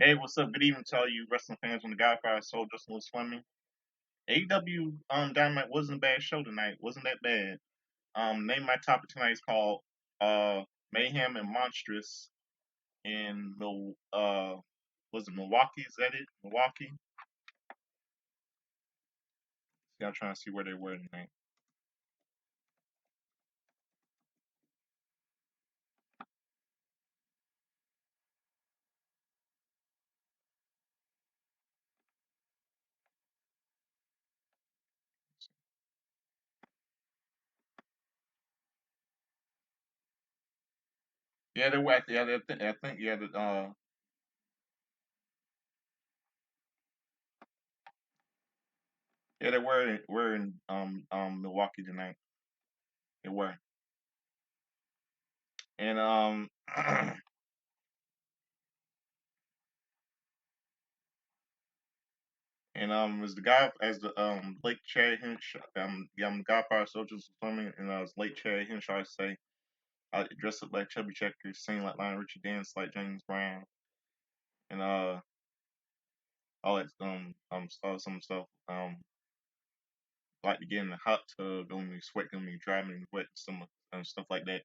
Hey, what's up? Good evening to all you wrestling fans on the Godfather Soul, Justin Lewis Fleming. AEW Dynamite wasn't a bad show tonight. Wasn't that bad. Name my topic tonight is called Mayhem and Monstrous in was it Milwaukie? Is that it? Milwaukie? See, I'm trying to see where they were tonight. Yeah, they were. Yeah, I think yeah, yeah, they were in Milwaukee tonight. They were, and was the guy as the late Chad Henshaw yeah, I'm the Godfather Soldiers Swimming and was late Chad Henshaw I say I dressed up like Chubby Checker, sing like Lionel Richie, dance like James Brown, and all that stuff, some stuff like to get in the hot tub, don't be sweat, don't be driving in the wet, some stuff like that.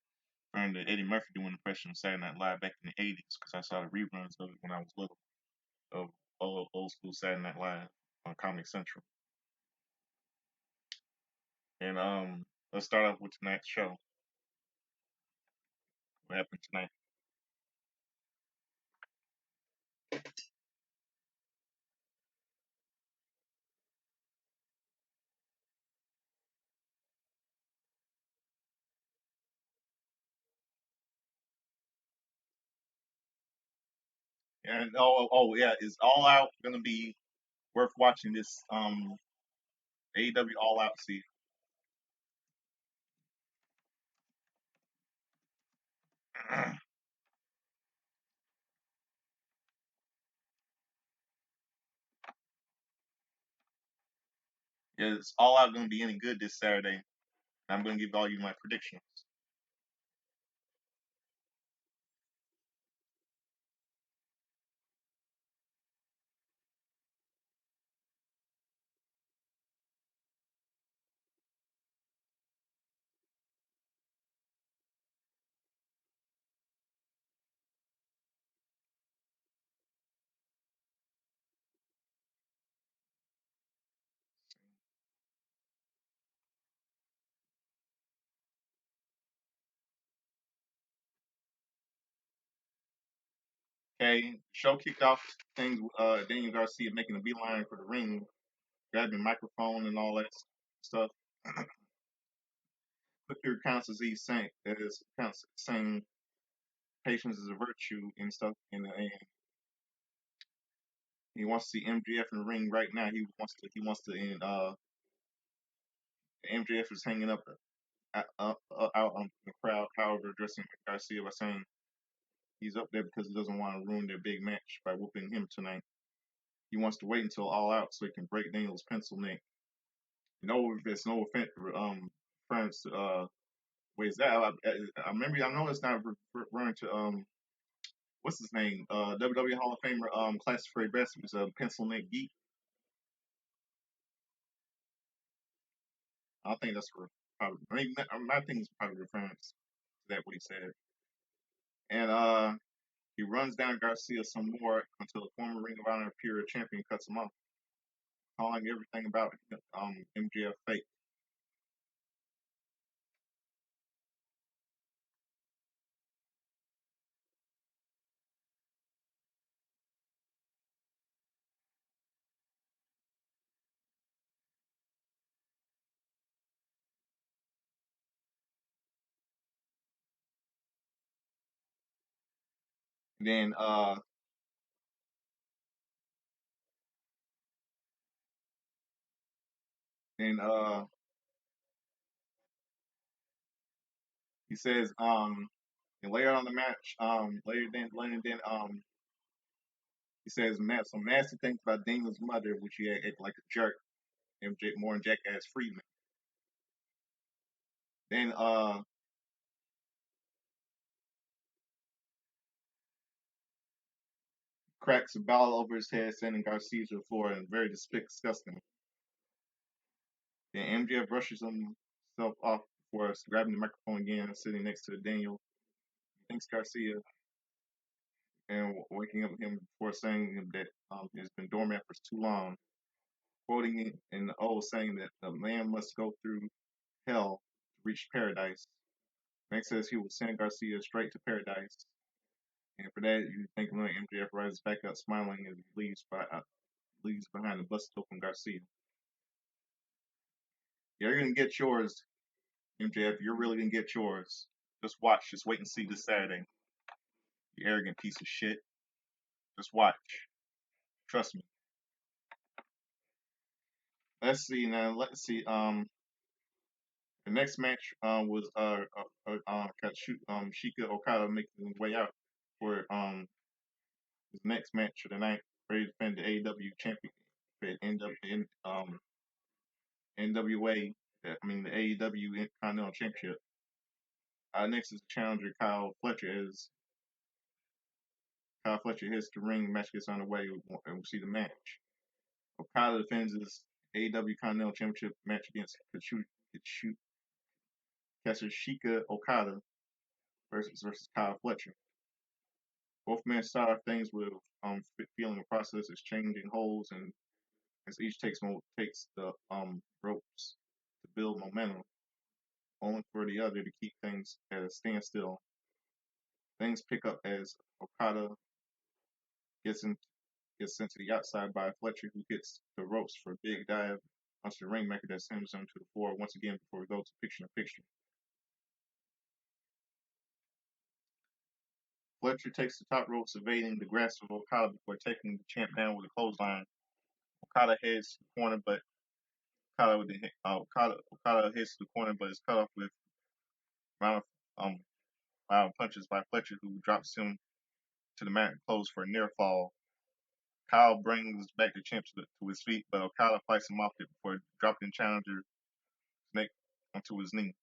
Learned that Eddie Murphy doing impression of Saturday Night Live back in the '80s because I saw the reruns of it when I was little of old school Saturday Night Live on Comedy Central. And let's start off with tonight's show. What happened tonight? And yeah, is All Out gonna be worth watching this AEW All Out season? Is All Out gonna be any good this Saturday? I'm gonna give all you my predictions. Okay, show kicked off things. Daniel Garcia making a beeline for the ring, grabbing microphone and all that stuff. Booker counts as he's saying that is counts saying patience is a virtue and stuff. And he wants to see MJF in the ring right now. He wants to and MJF is hanging up out on the crowd. However, addressing Garcia by saying he's up there because he doesn't want to ruin their big match by whooping him tonight. He wants to wait until All Out so he can break Daniel's pencil neck. No, it's no offense. Reference to ways that I remember. I know it's not referring to what's his name? WWE Hall of Famer Classic Fred Best was a pencil neck geek. I think that's probably. I think it's probably referring to that what he said. And he runs down Garcia some more until the former Ring of Honor Imperial Champion cuts him off, calling everything about MJF fake. Then then he says and later on the match later then he says some nasty things about Daniel's mother, which he acted like a jerk, MJ more than Jackass Friedman. Then cracks a bottle over his head, sending Garcia to the floor, and very disgusting. Then MJF brushes himself off before grabbing the microphone again, sitting next to Daniel. He thanks Garcia and waking up him before saying him that it's been dormant for too long, quoting in the old saying that a man must go through hell to reach paradise. Max says he will send Garcia straight to paradise, and for that you think MJF rises back up, smiling as he leaves behind the busted open Garcia. Yeah, you're gonna get yours, MJF. You're really gonna get yours. Just watch. Just wait and see this Saturday. You arrogant piece of shit. Just watch. Trust me. Let's see now. Let's see. The next match was Shika Okada making his way out for his next match of the night, ready to defend the AEW champion in NWA. I mean the AEW Continental Championship. Next is the challenger Kyle Fletcher. As Kyle Fletcher hits the ring, the match gets underway, and we see the match. Okada defends his AEW Continental Championship match against Kazuchika Okada versus Kyle Fletcher. Both men start off things with feeling the process is changing holds, and as each takes the ropes to build momentum, only for the other to keep things at a standstill. Things pick up as Okada gets in, gets sent to the outside by Fletcher, who hits the ropes for a big dive onto the ringmaker that sends him to the floor once again before we go to picture-in-picture. Fletcher takes the top ropes, evading the grasp of Okada before taking the champ down with a clothesline. Okada heads to the corner, but Okada hits the corner, but is cut off with round um round punches by Fletcher, who drops him to the mat and closes for a near fall. Kyle brings back the champ to his feet, but Okada fights him off it before dropping challenger's neck onto his knee.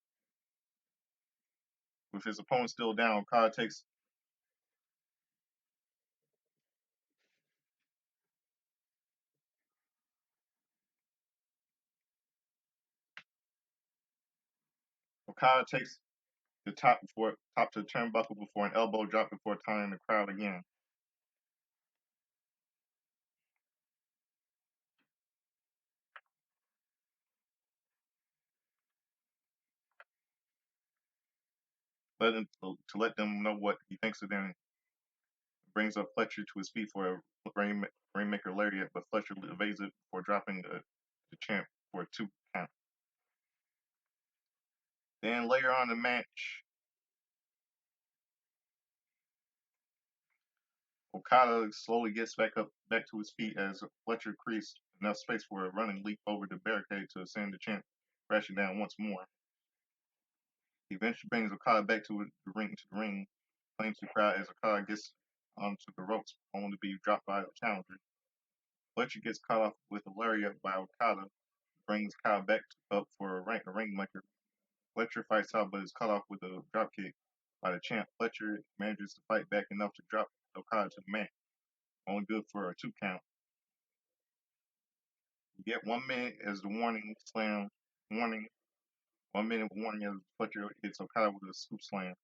With his opponent still down, Okada takes the top to the turnbuckle before an elbow drop before tying the crowd again. To let them know what he thinks of them, brings up Fletcher to his feet for a Rainmaker lariat, but Fletcher evades it before dropping the champ for a 2 count. Then later on in the match, Okada slowly gets back to his feet as Fletcher creates enough space for a running leap over the barricade to send the champ crashing down once more. He eventually brings Okada back to the ring, claims the crowd as Okada gets onto the ropes, only to be dropped by the challenger. Fletcher gets caught off with a lariat by Okada, brings Kyle back up for a ringmaker. Fletcher fights out, but is cut off with a dropkick by the champ. Fletcher manages to fight back enough to drop Okada to the mat, only good for a 2 count. We get 1 minute as the warning. 1 minute warning as Fletcher hits Okada with a scoop slam,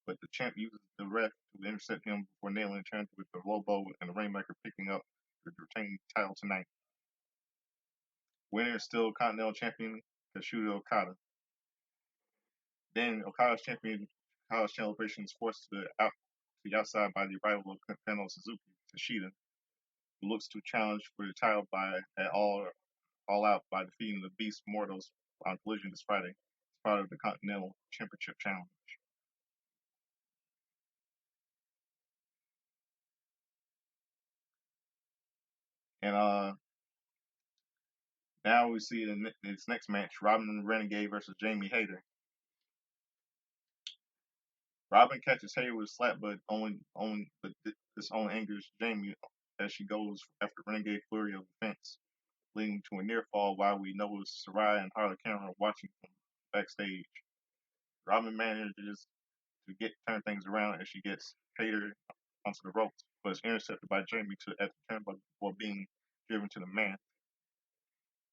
but the champ uses the ref to intercept him before nailing the champ with the low blow and the Rainmaker picking up the retaining title tonight. Winner is still Continental Champion Kazuchika Okada. Then Okada's celebration is forced to the outside by the arrival of Kano Suzuki Tashida, who looks to challenge for the title at all out by defeating the Beast Mortals on Collision this Friday as part of the Continental Championship Challenge. And now we see this next match, Robin Renegade versus Jamie Hayter. Robin catches Hayter with a slap, but this only angers Jamie as she goes after Renegade flurry of defense, leading to a near fall while we notice Sarai and Harley Cameron watching from backstage. Robin manages to turn things around as she gets Hayter onto the ropes, but is intercepted by Jamie at the turnbuckle before being driven to the mat.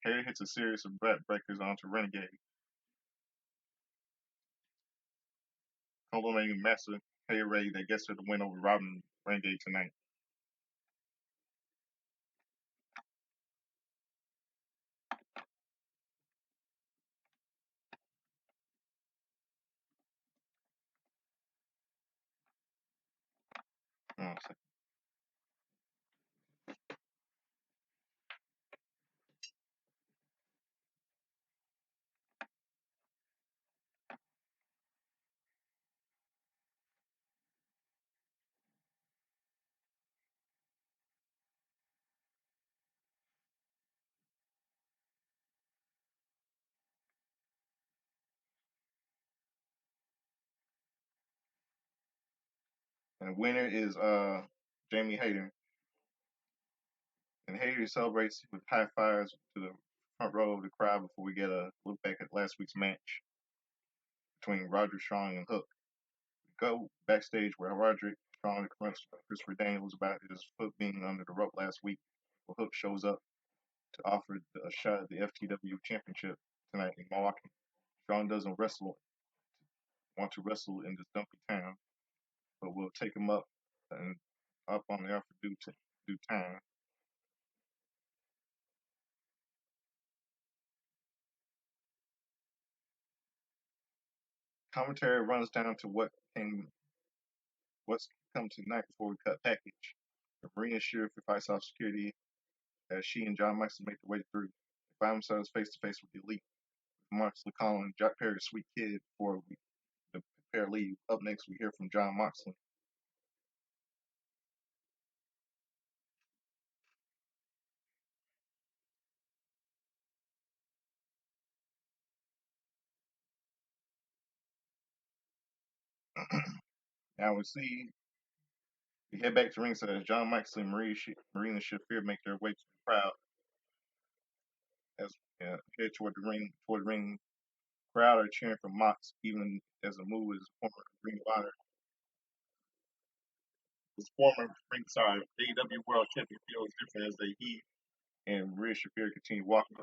Hater hits a series of breakers onto Renegade, culminating massive Hater raid that gets her the win over Robin Renegade tonight. Oh, and the winner is Jamie Hayter. And Hayter celebrates with high fives to the front row of the crowd before we get a look back at last week's match between Roderick Strong and Hook. We go backstage where Roderick Strong confronts Christopher Daniels about his foot being under the rope last week. Well, Hook shows up to offer a shot at the FTW Championship tonight in Milwalkee. Strong doesn't want to wrestle in this dumpy town, but will take him up on the offer due time. Commentary runs down to what's come tonight before we cut package. The Marina sheriff fights off security as she and John Michaels make their way through. They find themselves face to face with the elite. Moxley calling Jack Perry a sweet kid before the pair leave. Up next, we hear from John Moxley. Now we head back to ringside as John Moxley and Marina Shafir make their way to the crowd as head toward the ring. Crowd are cheering for Mox, even as the move is former Ring of Honor. His former ringside AEW World Champion feels different as they heat and Rhea Shafir continue walking.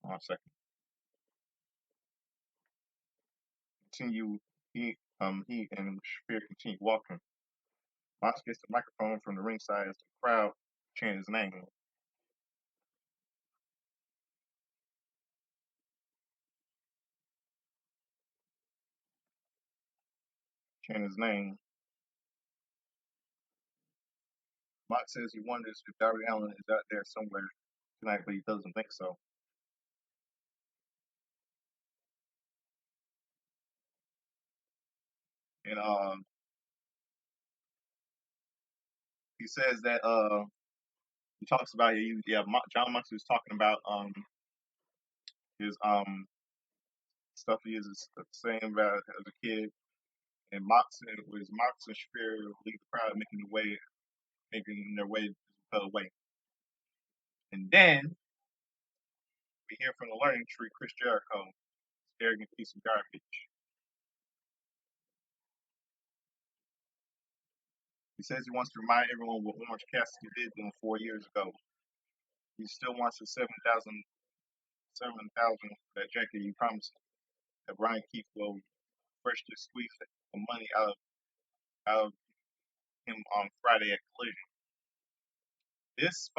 1 second. Continue he and Shafir continue walking. Mox gets the microphone from the ringside as the crowd chant his name. Chant his name. Mox says he wonders if Darby Allin is out there somewhere tonight, but he doesn't think so. And he says that he talks about John Mox was talking about his stuff he is saying about as a kid, and Mox and Spear leave the crowd making their way the other way. And then we hear from the learning tree, Chris Jericho, arrogant piece of garbage. He says he wants to remind everyone what Orange Cassidy did to him 4 years ago. He still wants the 7,000 that Jackie promised that Brian Keith will freshly squeeze the money out of him on Friday at Collision. This is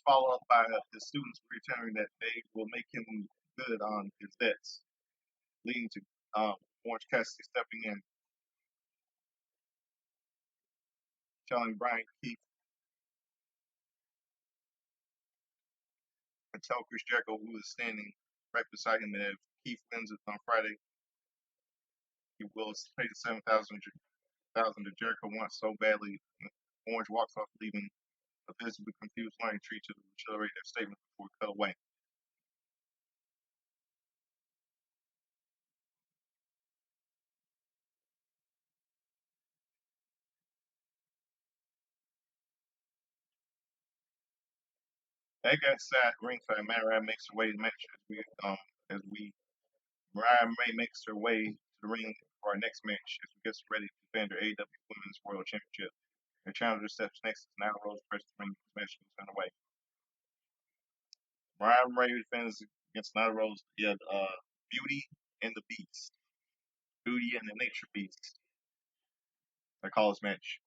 follow up by the students returning that they will make him good on his debts, leading to Orange Cassidy stepping in, telling Brian Keith to tell Chris Jericho, who is standing right beside him, that if Keith wins it on Friday, he will pay the 7,000 that Jericho wants so badly. Orange walks off, leaving a visibly confused learning tree to accelerate their statement before we cut away. That got sat ringside. Matt Ryan makes the way to match as we Mariah May makes her way to the ring for our next match as we get ready to defend her AEW Women's World Championship. Her challenger steps next to Nyla Rose press the ring. This match goes underway. Mariah May defends against Nyla Rose. Yeah, Beauty and the Beast. Beauty and the Nature Beast. I call this match.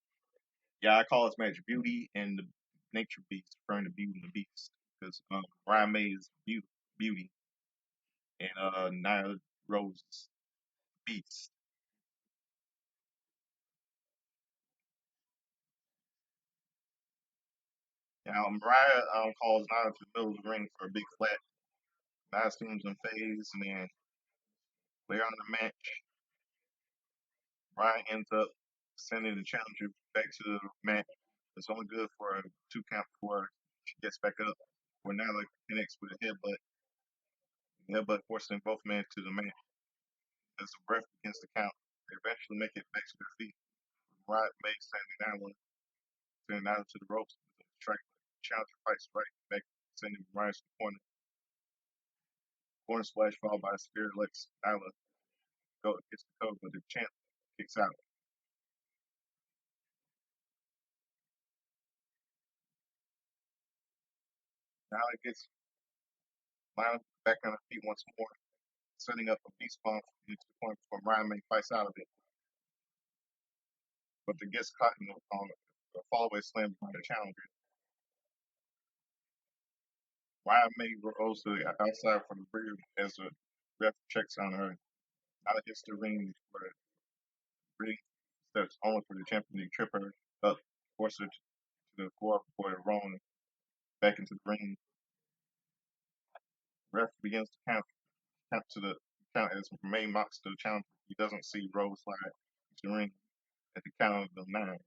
Yeah, I call this match Beauty and the Nature Beast, referring to Beauty and the Beast. Because Mariah May is Beauty and Nyla Rose is Beast. Now, Mariah calls Nyla to the middle of the ring for a big flat. Nyla assumes and phase, and then later on in the match, Mariah ends up sending the challenger back to the mat. It's only good for a 2 count before she gets back up. Where Nyla connects with a headbutt. The headbutt forcing both men to the mat. As the ref begins to count, they eventually make it back to their feet. Mariah May sending Nyla to the ropes. Strike challenger fights right back, sending Mariah to the corner. Corner splash followed by a spear lets Nyla go gets the cover, but the champ kicks out. Nyla gets Nyla back on her feet once more, setting up a beast bomb into the corner before Mariah May fights out of it, but the gets caught in the fallaway slam by the challenger. Mariah May rolls to the outside from the rear as the ref checks on her. Nyla hits the ring for the ring steps only for the champion to trip her up, force her to the floor before rolling back into the ring. Ref begins to count to the count as May mocks the challenger. He doesn't see Rose slide into the ring at the count of the 9.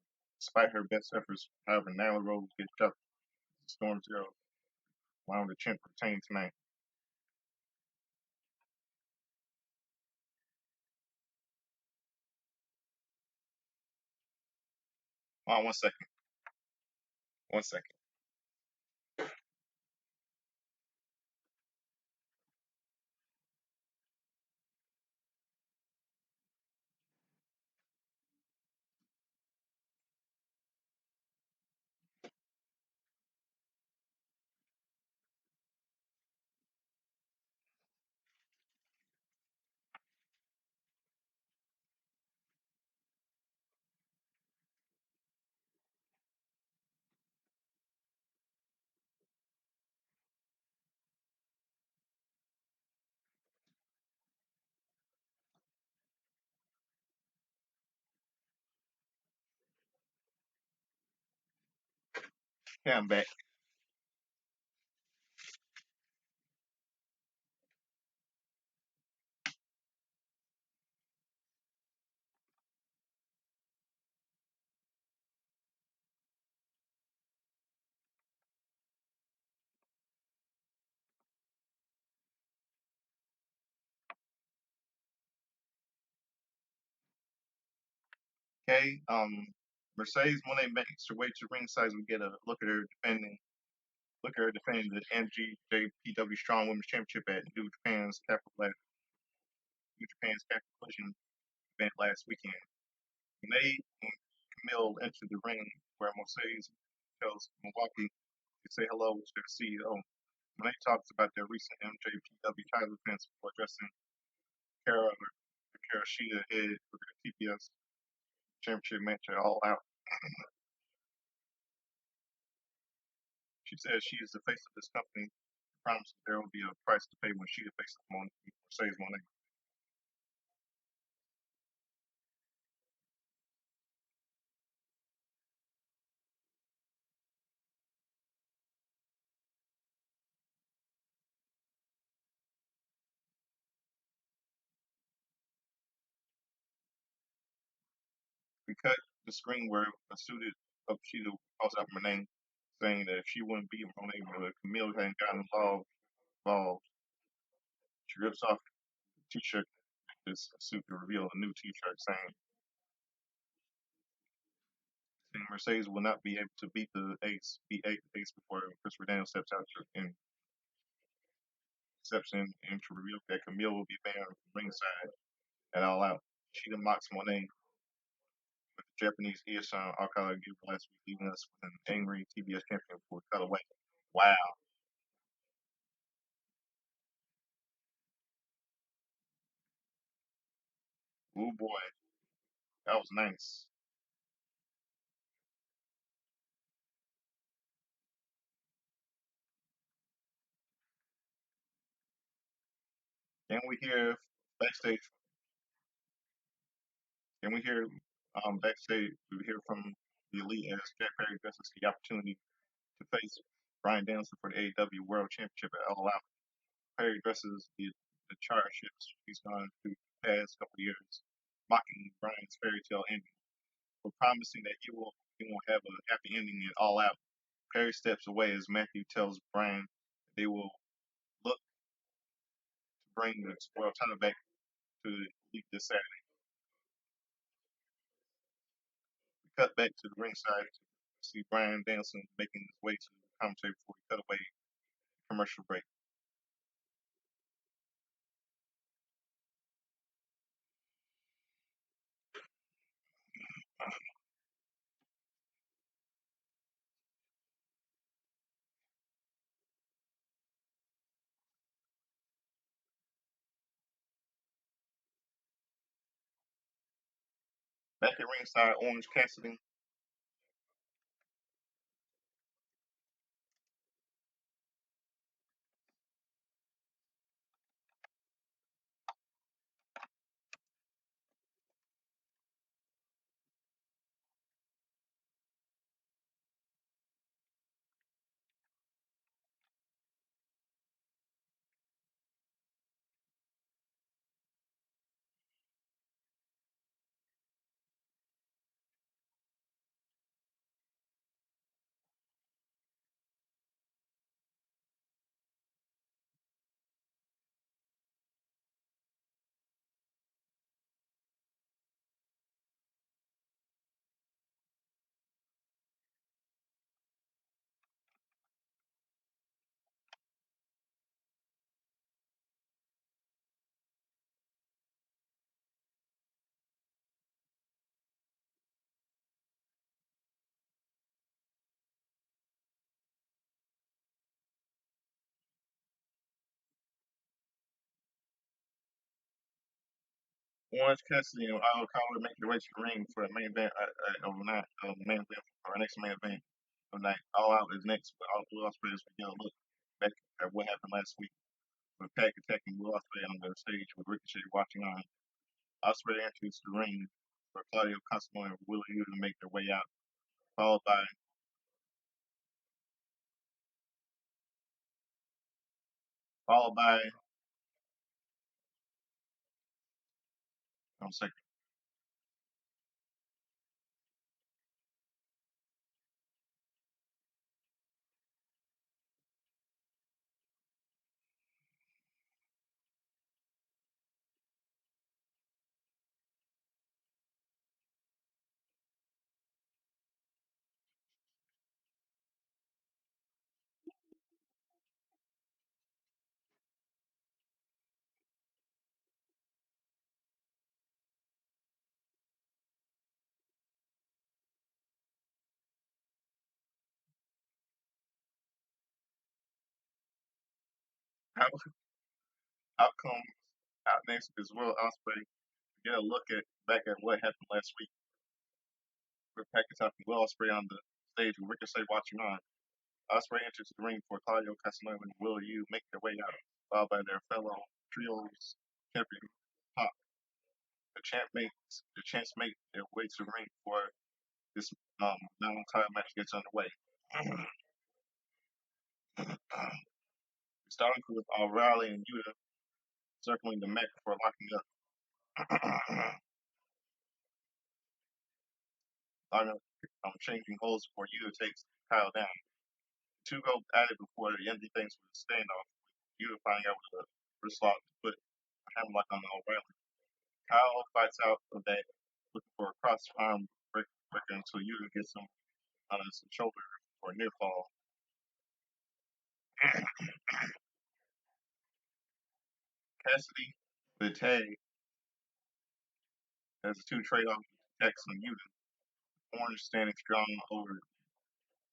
Despite her best efforts, however, Nyla Rose gets up to Storm Zero, allowing the champ to retain tonight. Hold on 1 second. 1 second. Okay, I'm back. Okay, Mercedes when they makes her way to ringside, we get a look at her defending the NGJPW Strong Women's Championship at New Japan's Capital Collision event last weekend. Nate and Camille enter the ring where Mercedes tells Milwalkee to say hello to their CEO. Nate talks about their recent MJPW title defense before addressing Kara or Karashida head for their TPS championship match at All Out. She says she is the face of this company and promises there will be a price to pay when she faces Mercedes Monet. We cut the screen where a suited up Cheetah calls out Monet, saying that if she wouldn't be Monet, Camille hadn't gotten involved. She rips off the t-shirt, this suit to reveal a new t-shirt saying Mercedes will not be able to beat the ace before Christopher Daniel steps out and exception and to reveal that Camille will be there ringside at All Out. She then mocks Monet with the Japanese ear sound Alcala gave her last week, leaving us with an angry TBS champion for a cutaway. Wow. Oh boy, that was nice. Can we hear backstage? Can we hear backstage? We hear from the elite as Jack Perry gets us the opportunity to face Brian Danielson for the AEW World Championship at All Out. Perry addresses the charge shifts he's gone through the past couple of years, mocking Brian's fairy tale ending, but promising that he won't have a happy ending at All Out. Perry steps away as Matthew tells Brian that they will look to bring the world title back to the Elite this Saturday. We cut back to the ringside to see Brian Danielson making his way to the commentary before we cut away commercial break. Back at ringside, Orange Cassidy. Orange Cassidy and Io Collar make their way to the ring for the main event of the night, main event, or next main event of the night. All Out is next, but all Will Ospreay is going to look back at what happened last week with Pac attacking Will Ospreay on the stage with Ricochet watching on. Ospreay enters the ring for Claudio Cosmo and Willie U to make their way out, followed by followed by second. Out, out comes out next is Will Ospreay to get a look at back at what happened last week with Pac attacking Will Ospreay on the stage with Ricochet watching on. Ospreay enters the ring for Claudio Castagnoli and Will U make their way out, followed by their fellow trios champion Pop. The champs make their way to the ring before this non-title match gets underway. Starting with O'Reilly and Yuta circling the mat before locking up. Changing holds before Yuta takes Kyle down. The two go at it before the ending things with a standoff. Yuta finding out with a wrist lock to put a hammerlock on O'Reilly. Kyle fights out of that, looking for a cross arm breaker until Yuta gets him on his shoulder for a near fall. Cassidy, the tag, has two trade-off attacks on Utah. Orange standing strong over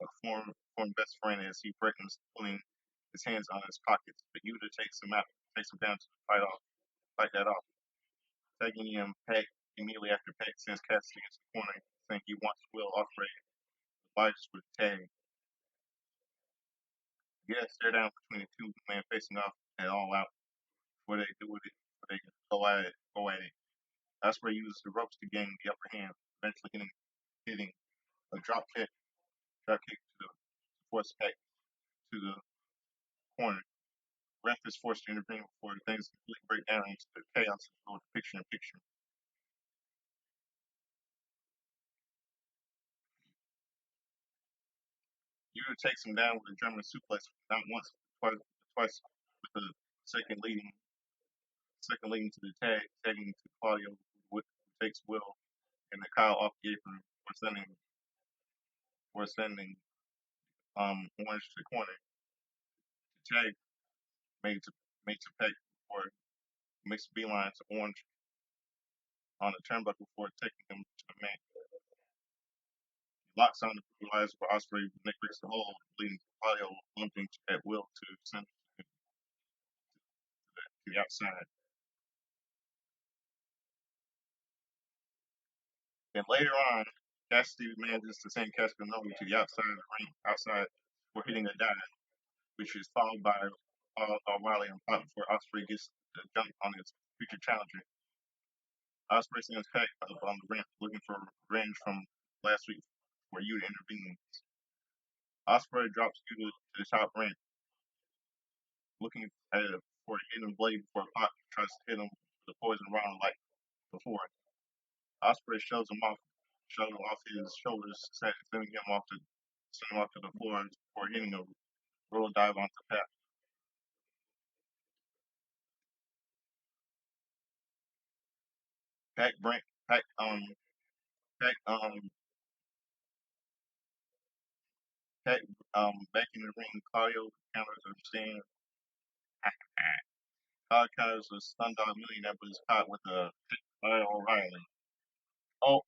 a former best friend as he threatens pulling his hands on his pockets, but Utah takes him down to fight that off. Tagging him, Pac immediately after Pac sends Cassidy into the corner, saying he wants Will Ospreay obliges with the tag. Yeah, stare down between the two men facing off and all out. What they do with it, they go at it. Ospreay uses the ropes to gain the upper hand, eventually hitting a drop kick to the force Pac to the corner. Ref is forced to intervene before things completely break down into the chaos and go to picture in picture. Yuta takes him down with a German suplex, not once, but twice, with the second leading to the tagging to Claudio, who takes Will and the Kyle off the apron for sending Orange to the corner. The tag made to Pac before makes a beeline to Orange on the turnbuckle before taking him to the mat. He locks on the brutalizer for Ospreay, Nick breaks the hold, leading to Claudio lumping at Will to send him to the outside. Then later on, Cassidy manages to send Castagnoli to the outside of the ring, outside for hitting a dive, which is followed by O'Reilly and Pop before Ospreay gets the jump on his future challenger. Ospreay sends Pac up on the ramp looking for revenge from last week where Yuta intervened. Ospreay drops Yuta to the top ramp, looking at it for a hidden blade before Pac tries to hit him with a poison round like before. Ospreay shoves him off his shoulders, sending him off to the floor before hitting a roll dive onto Pac. Pac Brent Pac Pac Pac back in the ring, Claudio counters a stand. Todd counters a stun dog millionaire, but is caught with a hit by O'Reilly. O'Reilly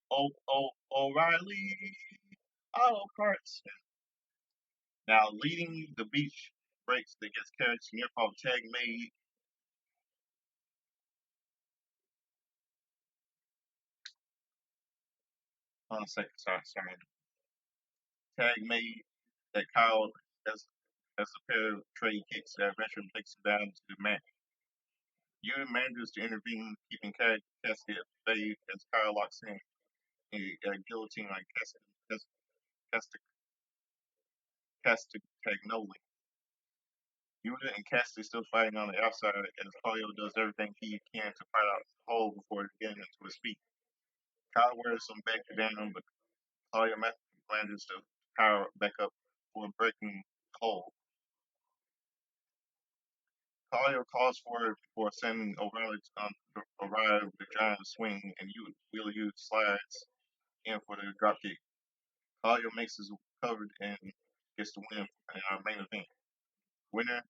auto parts. Now leading the beach breaks that gets carried to near fall tag made on a second sorry. Tag made that Kyle as a pair of trade kicks that eventually takes him down to the mat. Ewan manages to intervene, keeping Cassidy at bay as Kyle locks in a guillotine on Castagnoli. Yuta and Cassidy still fighting on the outside as Claudio does everything he can to fight out the hole before getting into his feet. Kyle wears some back down, but Claudio manages to power back up before breaking the hole. Claudio calls for it before sending O'Reilly on arrive with a giant swing, and Wheeler Yuta slides in for the dropkick. Claudio makes his covered and gets the win in our main event. Winner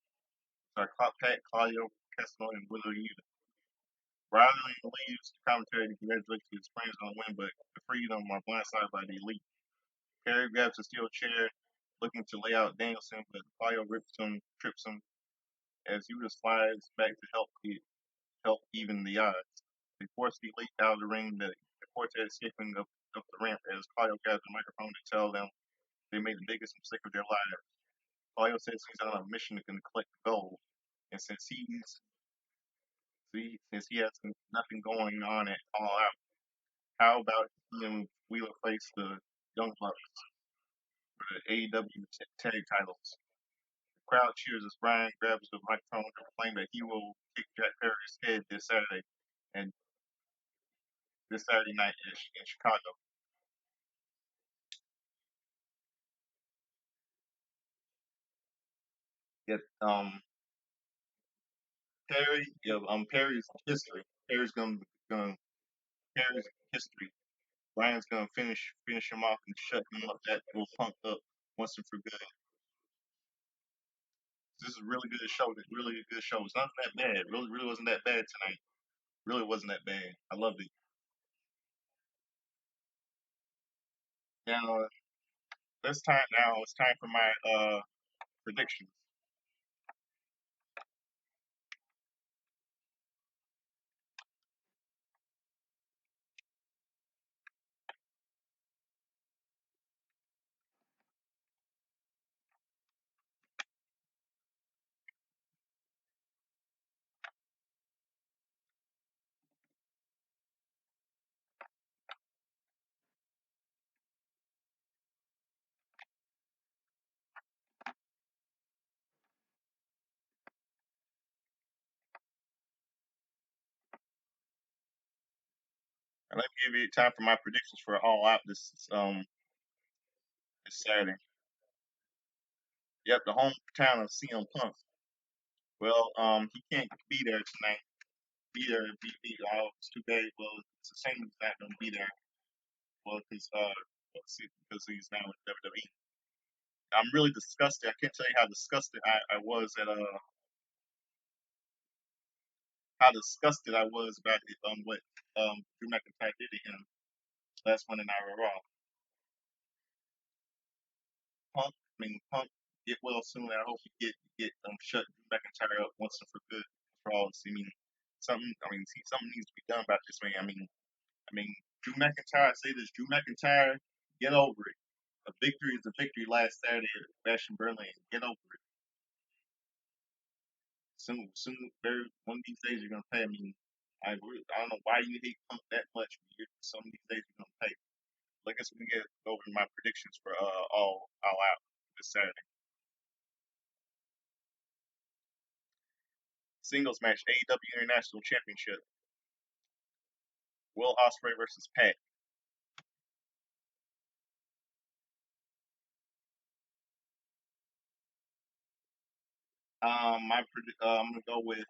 are Pat, Claudio, Castellano, and Wheeler Yuta. Riley leaves the commentary to congratulate his friends on the win, but the Freedom are blindsided by the Elite. Perry grabs a steel chair, looking to lay out Danielson, but Claudio trips him as Yuta slides back to help even the odds. They force the Elite out of the ring, the quartet escaping up the ramp as Claudio grabs the microphone to tell them they made the biggest mistake of their lives. Claudio says he's on a mission to collect gold, and since he has nothing going on at all out, how about he and Wheeler face the Young Bucks for the AEW tag titles? The crowd cheers as Brian grabs the microphone to proclaim that he will kick Jack Perry's head and this Saturday night in Chicago. Yet, Perry's history. Gonna Perry's history. Brian's gonna finish him off and shut him up that little punk up once and for good. This is a really good show. Really a good show. It's not that bad. Really wasn't that bad tonight. Really wasn't that bad. I loved it. Now this time now it's time for my predictions. And let me give you time for my predictions for All Out this Saturday. Yep, the hometown of CM Punk. Well, he can't be there tonight. Be oh, it's too bad. Well, it's a shame he's not gonna be there. Well, because he's now with WWE. I'm really disgusted. I can't tell you how disgusted I was at how disgusted I was about it, what Drew McIntyre did to him last Monday Night Raw. Punk get well soon. I hope he get shut Drew McIntyre up once and for good for all. I mean, something needs to be done about this man. I mean, Drew McIntyre. I say this, Drew McIntyre, get over it. A victory is a victory. Last Saturday at Bash in Berlin, get over it. Soon, very one of these days you're gonna pay. I don't know why you hate Punk that much. But some of these days you're gonna pay. Like I guess we can get over my predictions for all out this Saturday. Singles match, AEW International Championship. Will Ospreay versus Pac. I'm gonna go with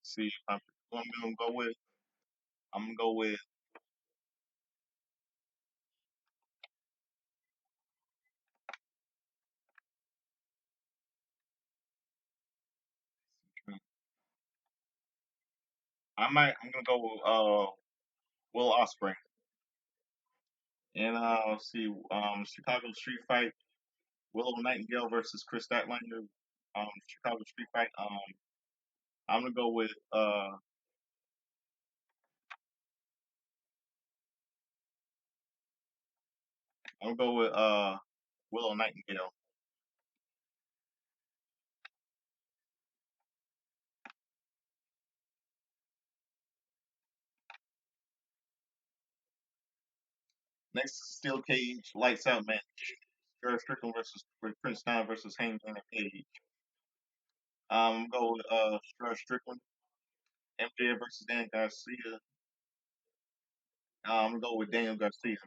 see who I'm gonna go with. I'm gonna go with I'm gonna go with Will Ospreay. And let's see Chicago Street Fight. Willow Nightingale versus Chris Statlander. Chicago Street Fight. I'm gonna go with I'm gonna go with Willow Nightingale. Next steel cage lights out match. Jared Strickland versus Prince Nine versus Hangman Page. Go with Jared Strickland. MJ versus Dan Garcia. I'm gonna go with Daniel Garcia.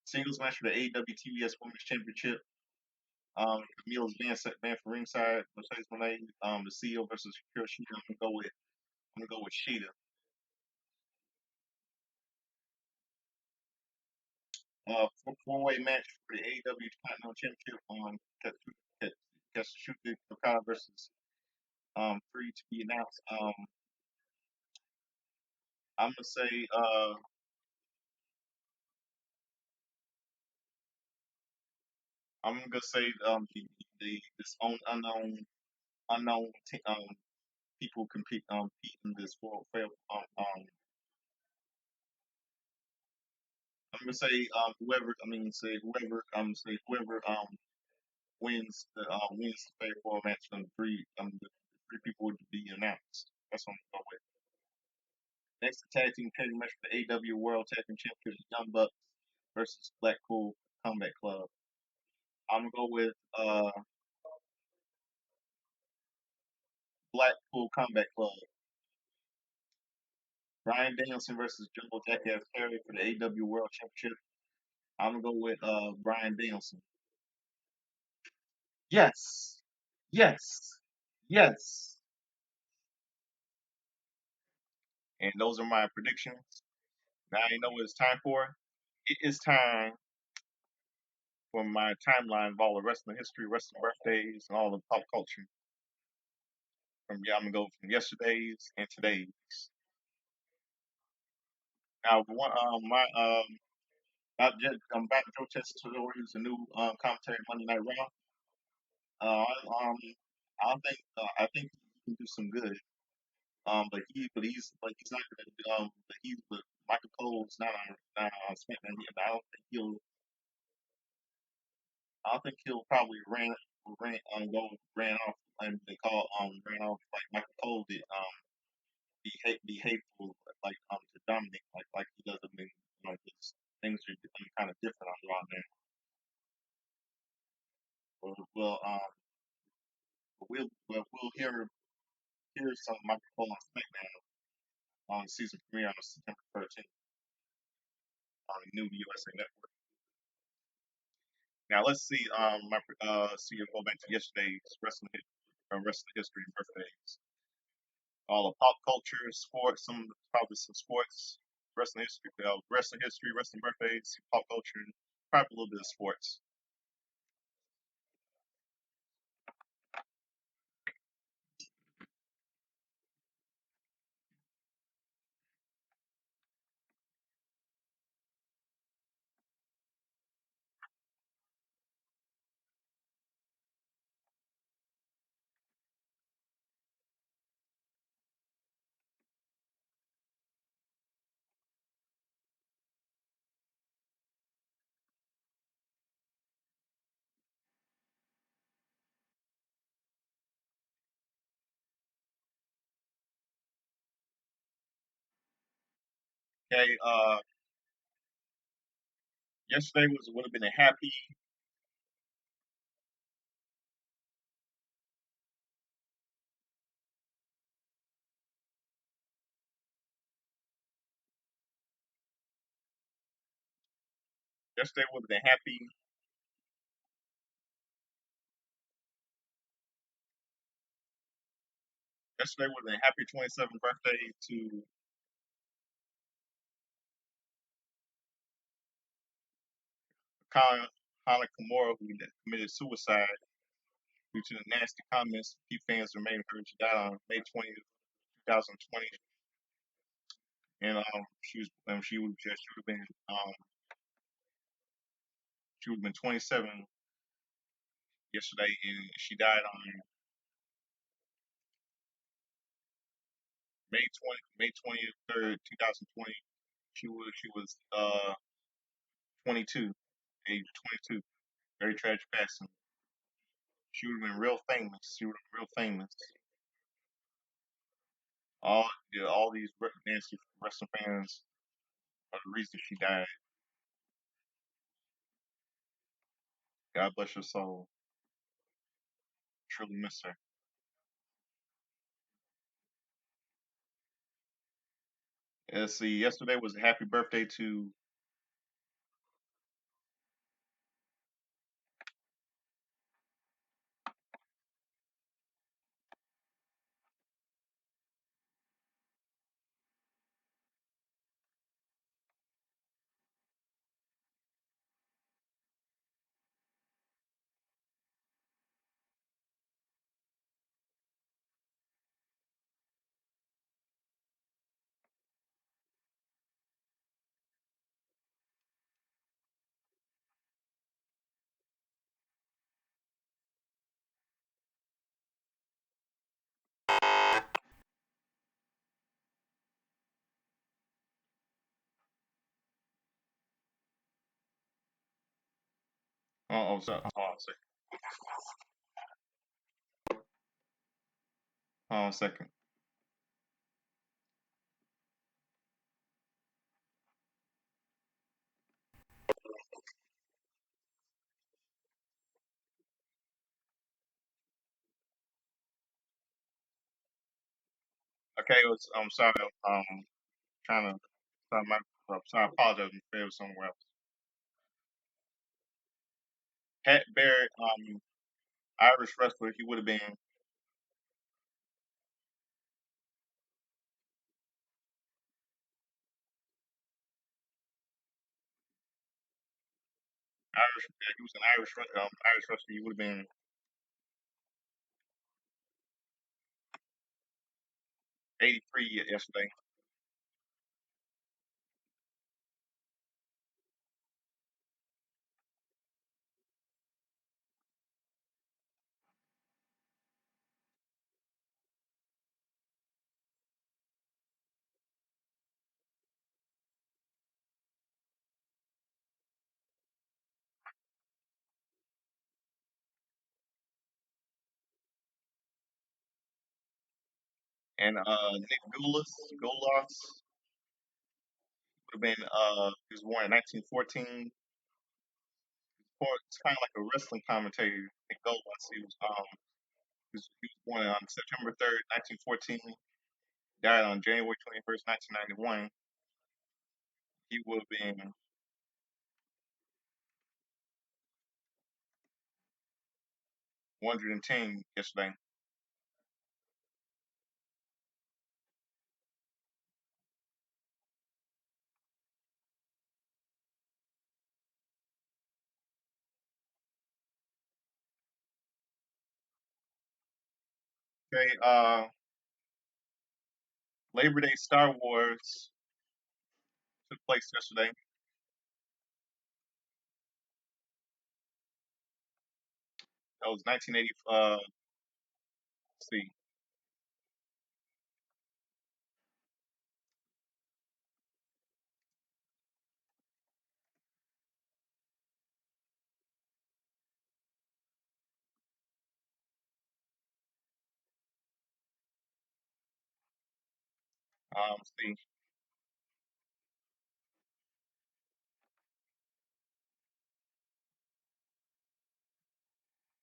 Singles match for the AEW TBS Women's Championship. Camille's banned for ringside. Mercedes Monet, the CEO versus Hiroshita. I'm gonna go with Sheeta. Four-way match for the AEW Continental Championship. Katsushika Okada versus three to be announced. I'm gonna say I'm gonna say the this unknown people compete in this world fair. I'm gonna say whoever wins the fair four match from the three people would be announced. That's what I'm gonna go with. Next, the tag team tag match for the AW World Tag Team Championship: Young Bucks versus Blackpool Combat Club. I'm gonna go with Blackpool Combat Club. Brian Danielson versus Jumbo Jackass Perry for the AW World Championship. I'm gonna go with Brian Danielson. Yes, yes, yes. And those are my predictions. Now you know what it's time for. It is time for my timeline of all the wrestling history, wrestling birthdays, and all the pop culture. I'm gonna go from yesterday's and today's. Now, I'm back. Joe Tessitore is a new commentary Monday Night Raw. Uh, I- um, I think he can do some good. But he's not gonna but Michael Cole's not on SmackDown yet. But I don't think he'll probably ran off and they call ran off like Michael Cole did be hateful to Dominic like he does. I mean, things are kind of different on Raw now. We'll hear some Michael Cole on SmackDown on season premiere on September 13th on the new USA Network. Now let's see. Go back to yesterday's wrestling history birthdays. All of pop culture, sports, probably some sports, wrestling history, wrestling birthdays, pop culture, and probably a little bit of sports. Okay, yesterday would have been a happy. Yesterday would have been happy. Yesterday would have been a happy 27th birthday to Colin, Colin Kimura, who committed suicide due to the nasty comments he fans were making her. She died on May 20th, 2020, and um she would have been 27 yesterday, and she died on May 23rd, 2020. She was 22, age 22. Very tragic passing. She would have been real famous. She would have been real famous. All these nasty wrestling fans are the reason she died. God bless her soul. Truly miss her. Let's see. Yesterday was a happy birthday to. Sorry. Hold on a second. Okay, I'm sorry. Trying to. I'm sorry. I apologize. I'm failed somewhere else. Pat Barrett, Irish wrestler. He would have been. Irish. Yeah, he was an Irish wrestler. He would have been. '83 yesterday. And Nick Gulas would have been. He was born in 1914. It's kind of like a wrestling commentator. Nick Gulas. He was born on September 3rd, 1914. Died on January 21st, 1991. He would have been 110 yesterday. Okay. Labor Day Star Wars took place yesterday. That was 1980. Let's see. Let's see.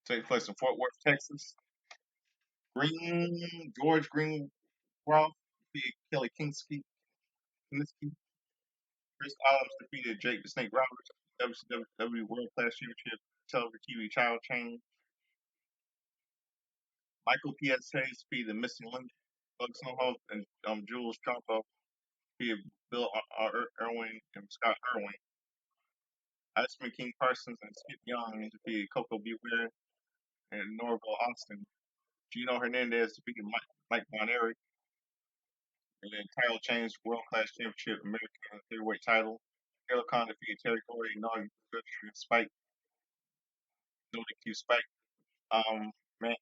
Took place in Fort Worth, Texas. George Green Ralph defeated Kelly Kinski. Chris Adams defeated Jake the Snake Roberts. WCW World Class Championship television TV child chain. Michael P.S. Hayes defeated the Missing Link. Bugs Hope and Jules Strongbow defeated Bill Irwin and Scott Irwin. Iceman King Parsons and Skip Young defeated Coco Beware and Norville Austin. Gino Hernandez defeated Mike Von Erich. And then title change World Class Championship American Heavyweight title. Taylor Khan defeated Terry Gordy, Nagi Spike, no DQ Spike. Man,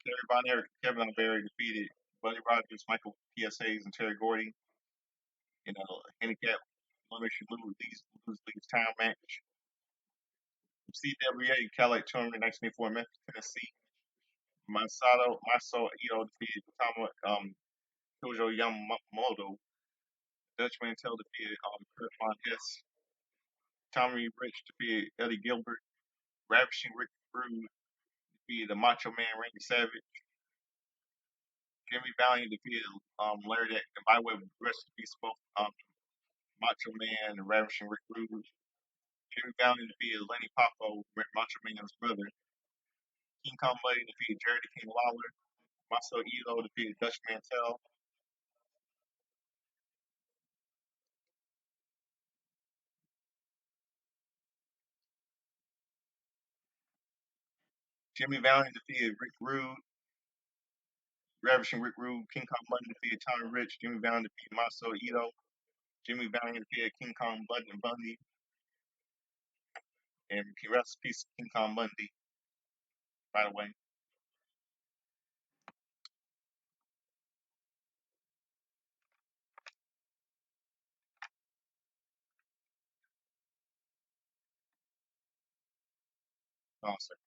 Terry Von Erich, Kevin Berry defeated Buddy Rogers, Michael P.S. Hayes, and Terry Gordy in a handicap elimination lose leagues time match. CWA Cadillac Tournament 1984 Memphis, Tennessee. Masato Ito defeated Tojo Yamamoto. Dutch Mantel defeated Kurt Von Hess. Tommy Rich defeated Eddie Gilbert. Ravishing Rick Rude defeated the Macho Man Randy Savage. Jimmy Valiant defeated Larry Deck. And by the way, rest in peace, both Macho Man and Ravishing Rick Rude. Jimmy Valiant defeated Lenny Poffo, Macho Man's brother. King Kong Buddy defeated Jerry the King Lawler. Maso Ito defeated Dutch Mantel. Jimmy Valiant defeated Rick Rude. Ravishing Rick Rude. King Kong Buddy defeated Tommy Rich. Jimmy Valiant defeated Maso Ito. Jimmy Valiant defeated King Kong Bundy. And rest in peace, King Kong Bundy, by the way. Awesome.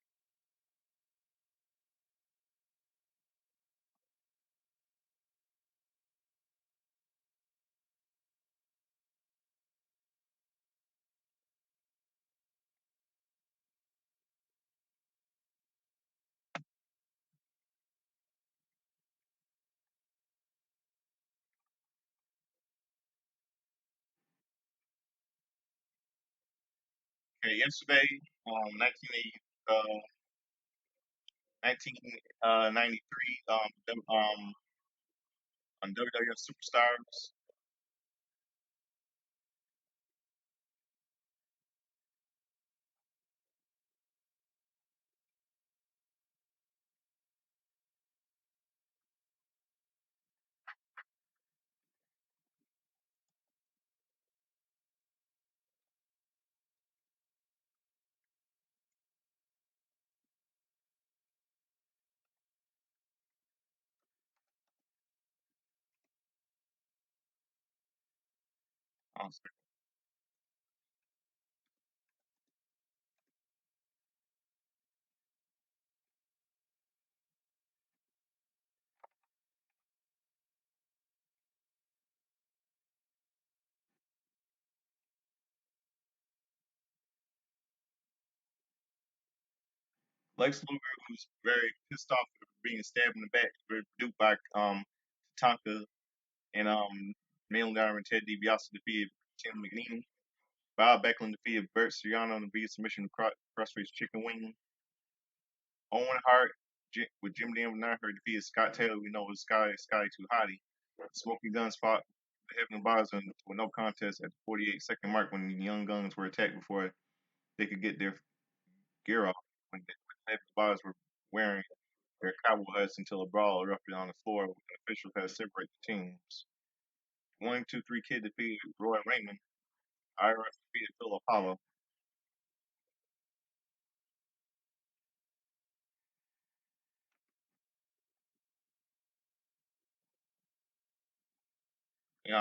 Okay, yesterday, 1980, 1993, on WWF Superstars, Monster. Lex Luger was very pissed off for being stabbed in the back, duped by Tonka and Mail and Ted DiBiase defeated Tim McNeely. Bob Backlund defeated Bert Soriano in the via submission crossface chicken wing. Owen Hart with Jim Neidhart defeated Scott Taylor. We know it was Sky Too Hottie. Smoking Guns fought the Heavenly Bars with no contest at the 48-second mark when the Young Guns were attacked before they could get their gear off. When the Heavenly Bars were wearing their cowboy hats until a brawl erupted on the floor when officials had to separate the teams. 1-2-3 Kid defeated Roy Raymond. IRS defeated Phil Apollo.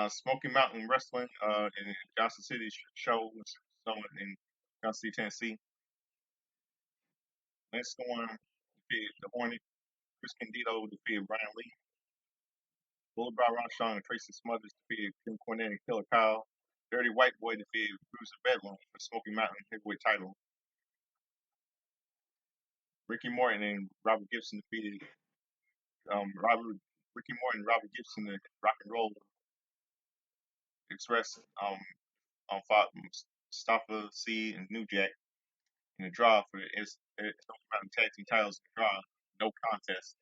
Smoky Mountain Wrestling in Johnson City show was shown in Johnson City, Tennessee. Lance Storm defeated the Hornet. Chris Candido defeated Brian Lee. Boulevard Armstrong and Tracy Smothers defeated Kim Cornette and Killer Kyle. Dirty White Boy defeated Bruiser Bedlam for Smoky Mountain Heavyweight title. Ricky Morton and Robert Gibson defeated Ricky Morton and Robert Gibson in Rock and Roll Express fought Mustafa C and New Jack in the draw for his Smoky Mountain Tag Team titles in the draw. No contest.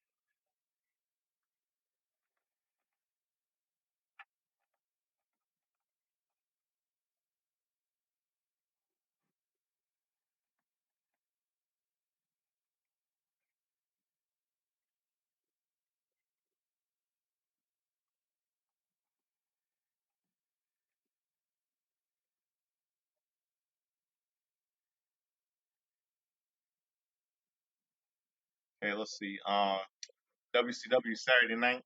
Okay, let's see. WCW Saturday night.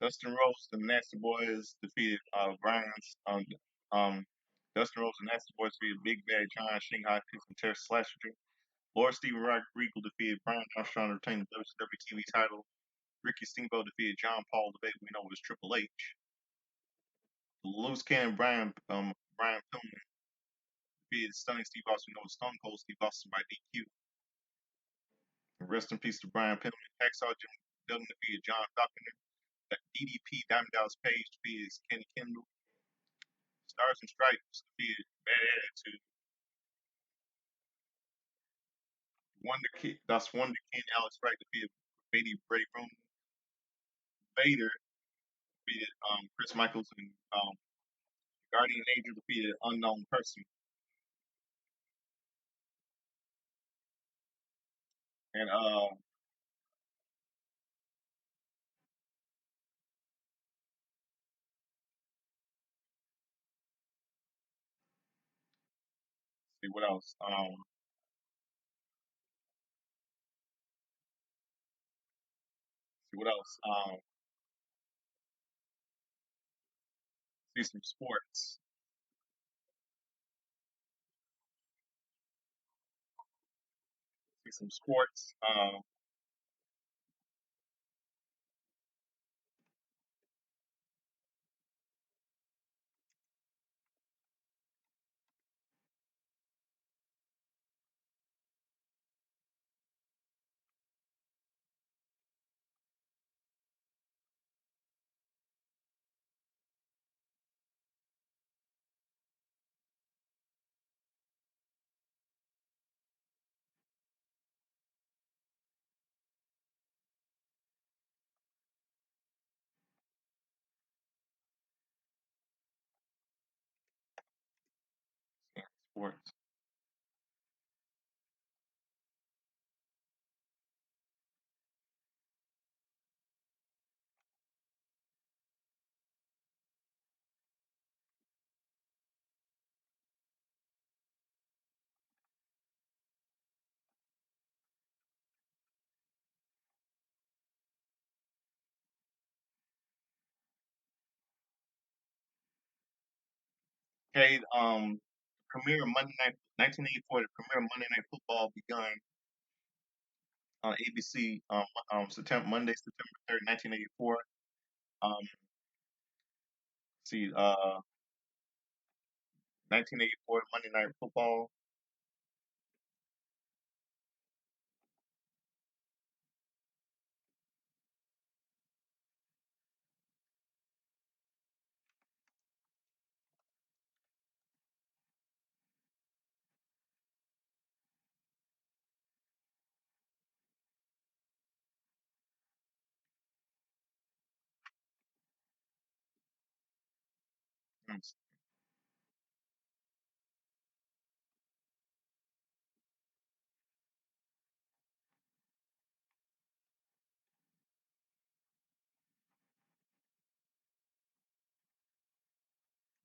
Dustin Rhodes and the Nasty Boys defeated Brian's. Dustin Rhodes and the Nasty Boys defeated Big Bad John, Shanghai Peace, and Terrence Slasher. Lord Steven Regal defeated Brian Armstrong to retain the WCW TV title. Ricky Steamboat defeated John Paul, the baby we know as Triple H. The Loose Cannon Brian Pillman defeated Stunning Steve Austin, we know as Stone Cold Steve Austin by DQ. Rest in peace to Brian Pillman. Hacksaw Jim Duggan defeated John Falconer. DDP Diamond Dallas Page defeated Kenny Kendall. Stars and Stripes defeated Bad Attitude. Wonder Kid Alex Wright defeated Brady Room. Vader defeated Chris Michaels and Guardian Angel defeated Unknown Person. And see what else. See what else. See some sports. See some sports. Sports. Okay, premiere Monday night, 1984. The premiere of Monday Night Football begun on ABC Monday, September 3rd, 1984. Um, see, 1984 Monday Night Football.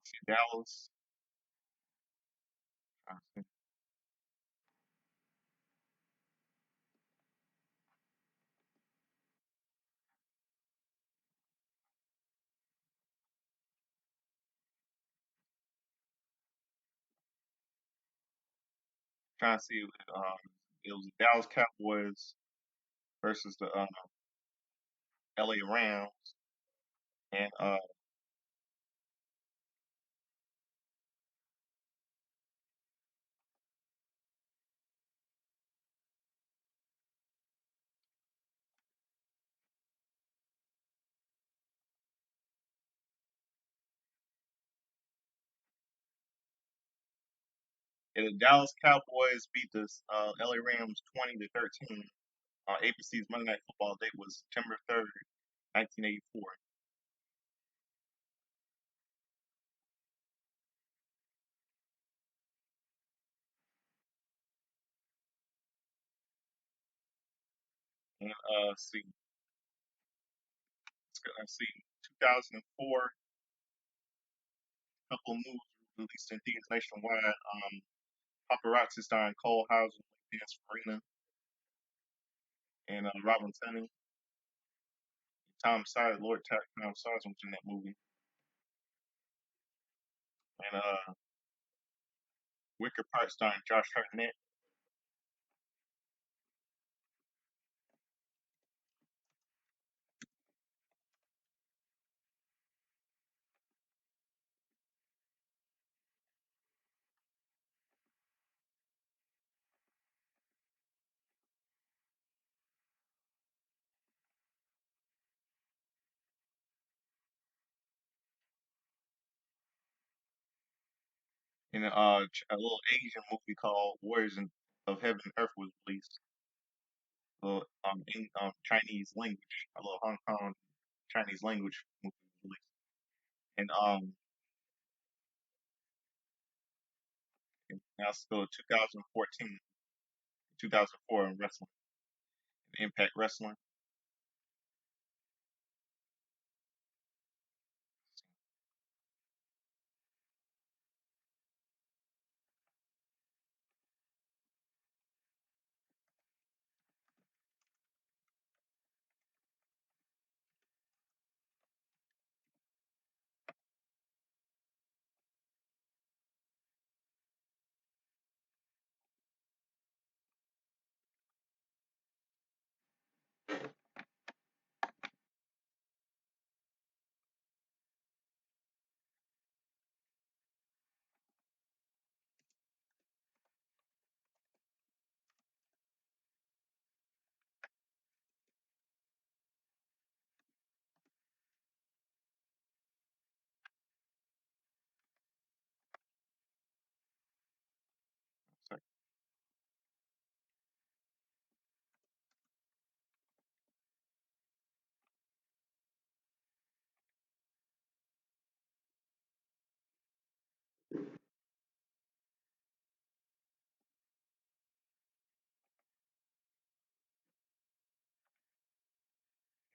See, Dallas. Trying to see. It was the Dallas Cowboys versus the LA Rams, and the Dallas Cowboys beat the LA Rams 20-13. ABC's Monday Night Football date was September 3rd, 1984. And let's see, 2004, couple of movies released in theaters nationwide. Paparazzi starring Cole Hauser, Dance Farina, and Robin Tunney. Tom Sawyer, Tom Sawyer was in that movie. And Wicker Park starring Josh Hartnett. And a little Asian movie called of Heaven and Earth was released. A little in Chinese language, a little Hong Kong Chinese language movie was released. And now still 2014, 2004 in wrestling, Impact Wrestling.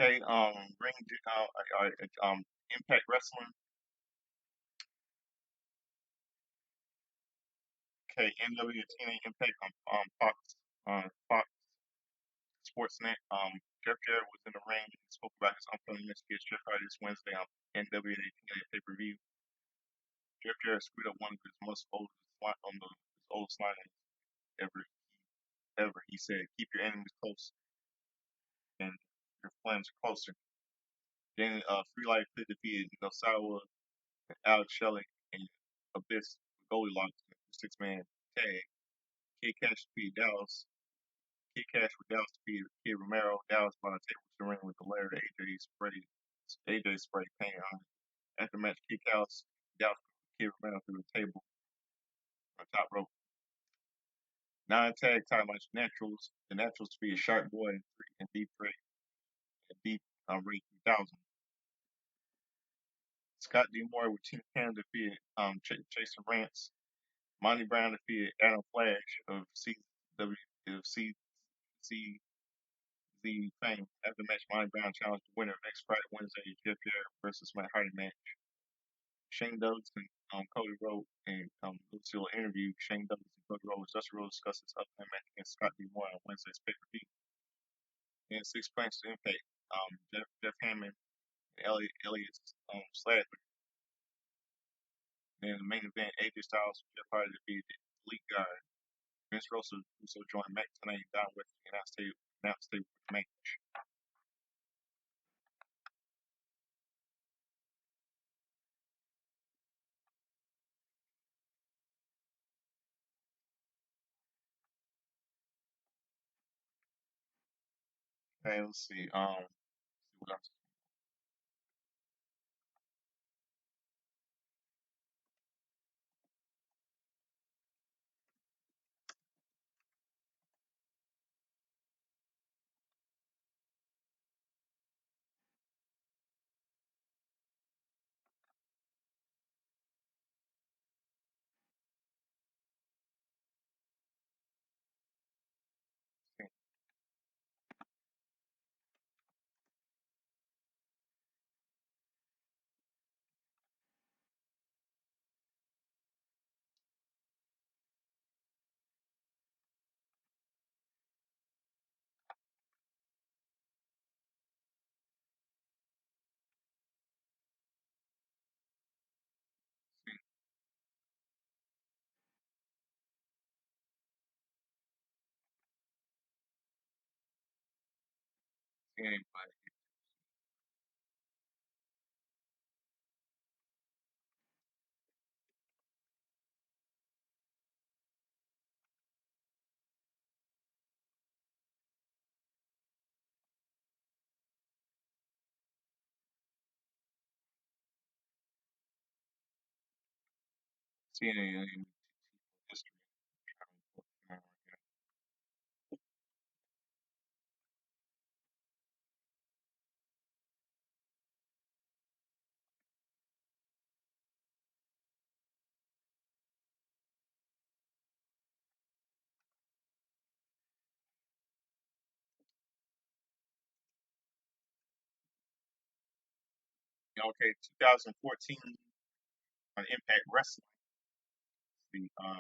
Okay, Impact Wrestling. Okay, NW TNA Impact on Fox Sportsnet. Jeff Jarrett was in the ring and spoke about his upcoming match against Jeff Hardy this Wednesday on NWA TNA pay per view. Jeff Jarrett screwed up one of his most oldest on the his oldest line ever. Ever. He said, "Keep your enemies close, and your friends closer." Then Free Life Fit defeated Nosawa, Alex Shelley, and Abyss Goldilocks in a six-man tag. Kid Cash defeated Dallas. Kid Cash with Dallas defeated Kid Romero. Dallas by a table to the ring with the layer of AJ spray paint on it. After match, Kid Cash Dallas Kid Romero through the table on top rope. Non-tag title match Naturals. The Naturals defeated Shark Boy and Deep Ray and Deep Ray 3000. Scott D. Moore with Team Canada defeated Jason Rance. Monty Brown defeated Adam Flash of CW of CCZ fame. After the match, Monty Brown challenged the winner next Friday, Wednesday, Jeff Jarrett versus Matt Hardy match. Shane Douglas and Cody Rhodes and Lucille interviewed Shane Douglas and Cody Rhodes. Dusty Rhodes discussed his upcoming match against Scott D. Moore on Wednesday's pay-per-view. And six points to impact. Jeff Hammond and Elliot Sladler. Then the main event, AJ Styles and Jeff Hardy defeated Elite Guard. Vince Russo joined Mac tonight down with the announced table with the match. Okay, let's see. See what else. See anybody. See any history. Yeah, okay, 2014 on Impact Wrestling. See, one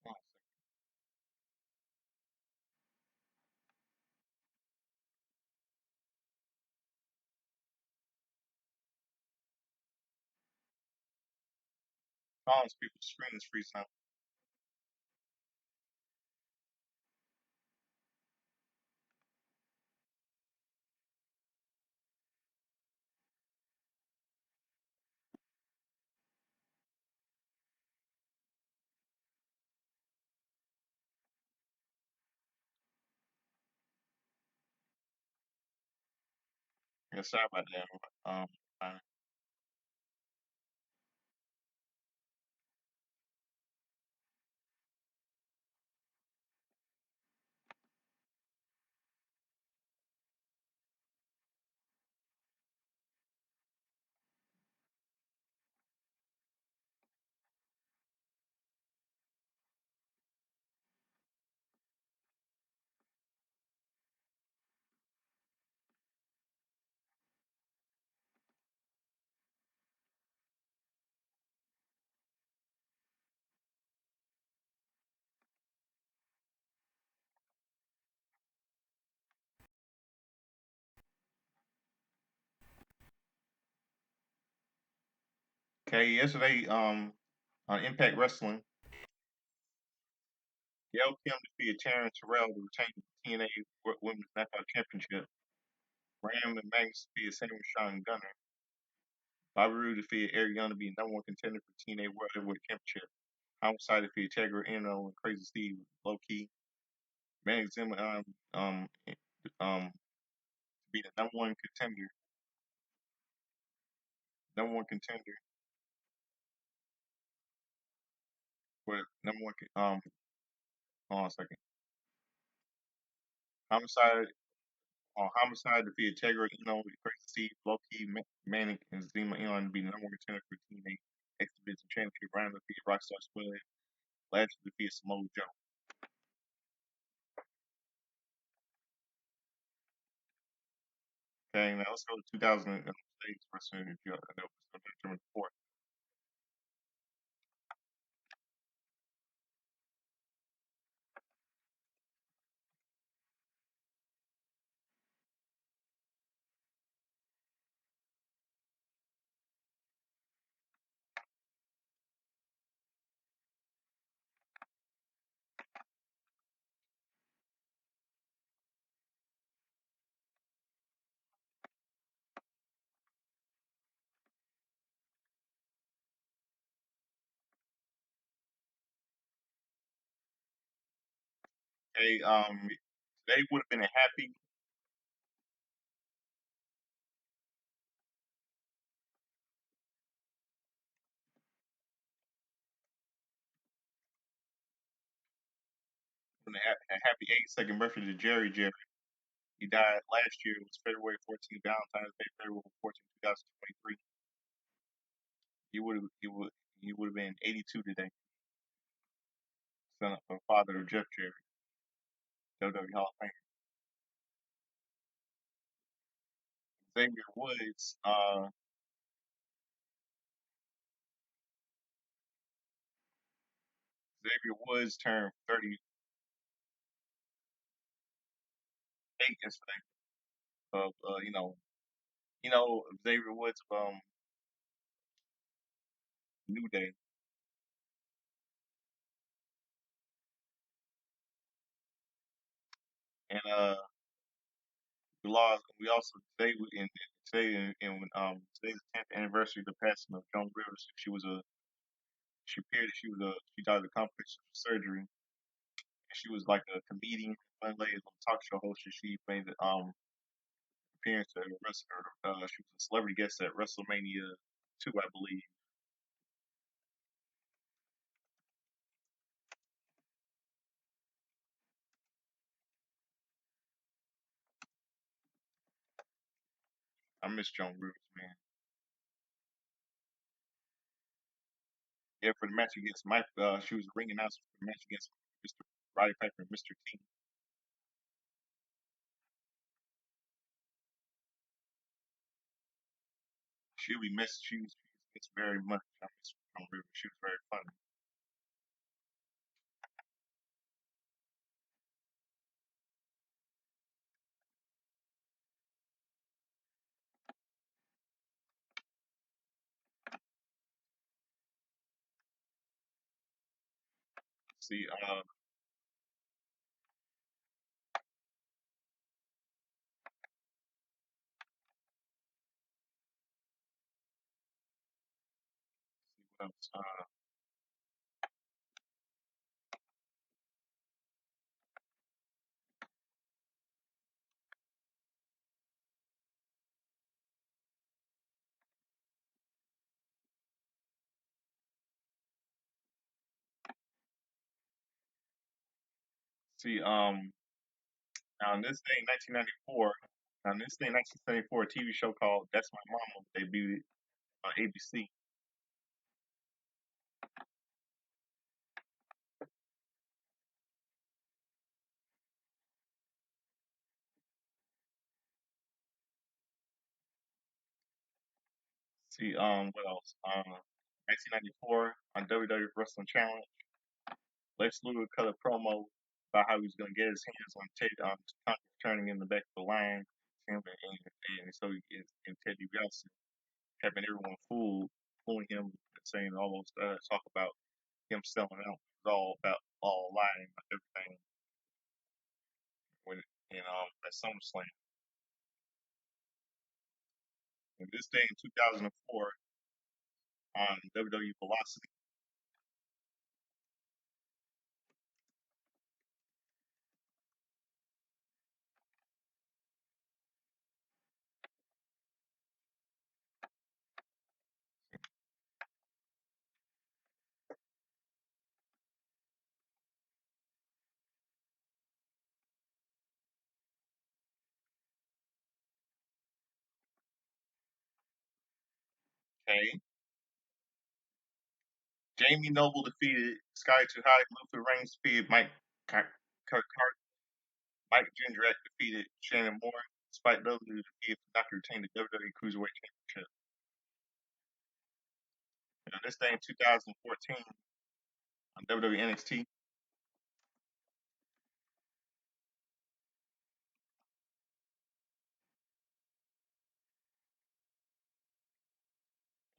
second. Collins people's screen is freezing up. Yeah, sorry about that. Uh, okay, yesterday, on Impact Wrestling, Gail Kim defeated Taryn Terrell to retain the TNA Women's Knockout Championship. Ram and Magnus defeated Sammy Sean Gunner. Bobby Roode defeated Eric Young to be number one contender for TNA World Heavyweight Championship. Homicide defeated Tegra Eno and Crazy Steve Low Key. Manic Zimmer to be the number one contender for number one. Hold on a second. Homicide Homicide defeated Tegra Eno, Crazy Steve Low Key, Manic and Zima Eon to be the number one contender for TNA X Division Championship. Ryan defeated Rockstar Spud. Lashley defeated Samoa Joe. Okay, now let's go to 2006 wrestling. That was November 4th. Okay, today would have been a happy. A happy 82nd birthday to Jerry Jerry. He died last year. It was February 14th, Valentine's Day, February 14th, 2023. He would have been 82 today. Son of father of Jeff Jerry, WWE Hall of Fame. Xavier Woods, turned 38 yesterday. Of Xavier Woods of New Day, and we also today's the 10th anniversary of the passing of Joan Rivers. She appeared she was a she died of a complication of surgery, and she was like a comedian, one lady on talk show host. And she made the appearance at wrestler. She was a celebrity guest at WrestleMania 2, I believe. I miss Joan Rivers, man. Yeah, for the match against Mike, she was a ring announcer for the match against Mr. Roddy Piper and Mr. T. She'll be missed. She's missed very much. I miss Joan Rivers. She was very funny. See, see what else. See, now in this day, 1994, now in this day, 1974, a TV show called That's My Mama debuted on ABC. See, what else? 1994 on WW Wrestling Challenge, Lex Luger cut a promo about how he was going to get his hands on Ted, turning in the back of the line, and so and Ted DiBiase having everyone fooling him, and saying all those talk about him selling out. It was all about all lying about everything when in at SummerSlam. And this day in 2004 on WWE Velocity, okay, Jamie Noble defeated Sky Too High. Luther Reigns defeated Kurt Mike Jindrak defeated Shannon Moore. Spike Dudley defeated Dr. retained the WWE Cruiserweight Championship. And on this day in 2014 on WWE NXT,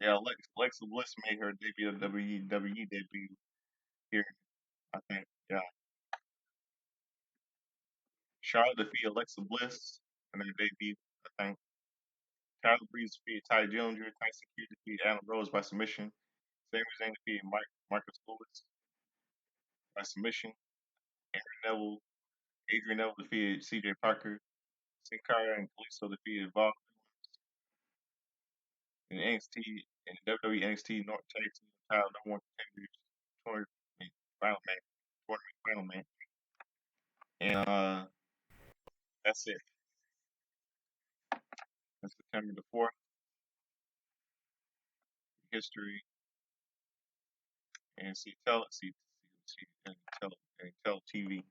yeah, Alexa Bliss made her debut at WWE debut here, I think. Yeah. Charlotte defeated Alexa Bliss in their debut, I think. Tyler Breeze defeated Ty Dillinger. Tyson Kidd defeated Adam Rose by submission. Sami Zayn defeated Marcus Lewis by submission. Adrian Neville defeated CJ Parker. Sin Cara and Kalisto defeated Vol in NXT and WWE NXT North Tag Team title number one contenders tournament final match. Tournament final match. And that's it. That's September the 4th. History and tell TV.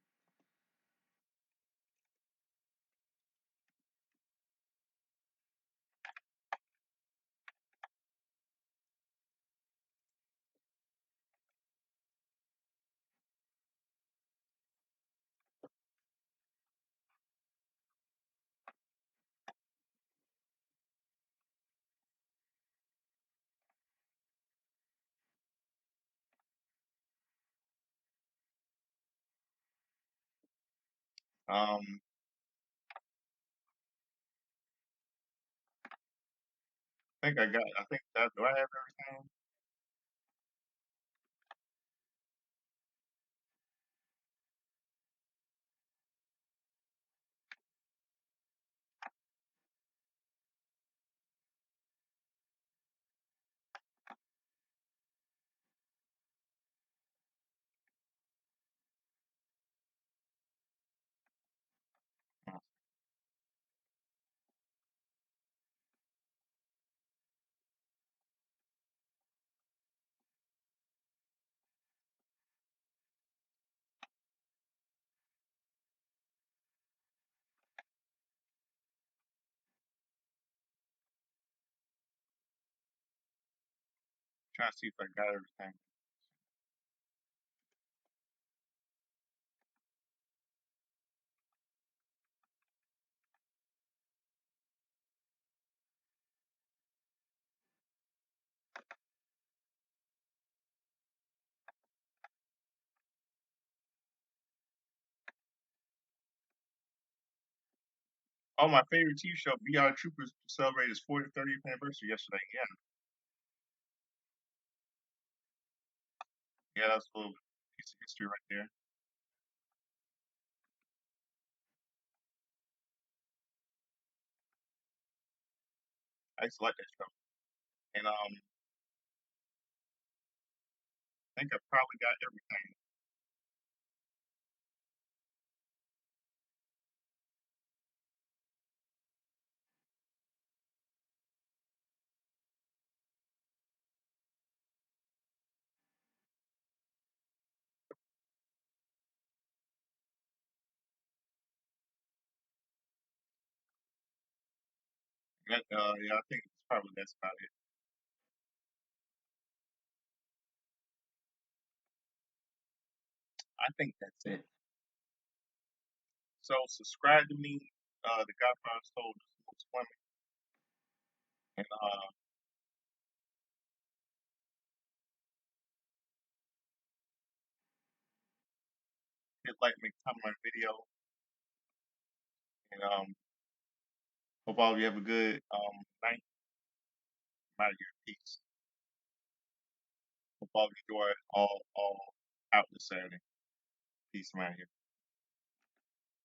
I think that do I have everything? Trying to see if I got everything. Oh, my favorite TV show, VR Troopers, celebrated its 30th anniversary yesterday. Yeah, that's a little piece of history right there. I used to like that show, and I think I probably got everything. Yeah, I think it's probably that's about it. I think that's it. So subscribe to me, the Godfather Soul, the Smooth Women, and hit like, make comment on my video, and hope all of you have a good night. I'm out of here. Peace. Hope all of you enjoy all out this Saturday. Peace. I'm out of here.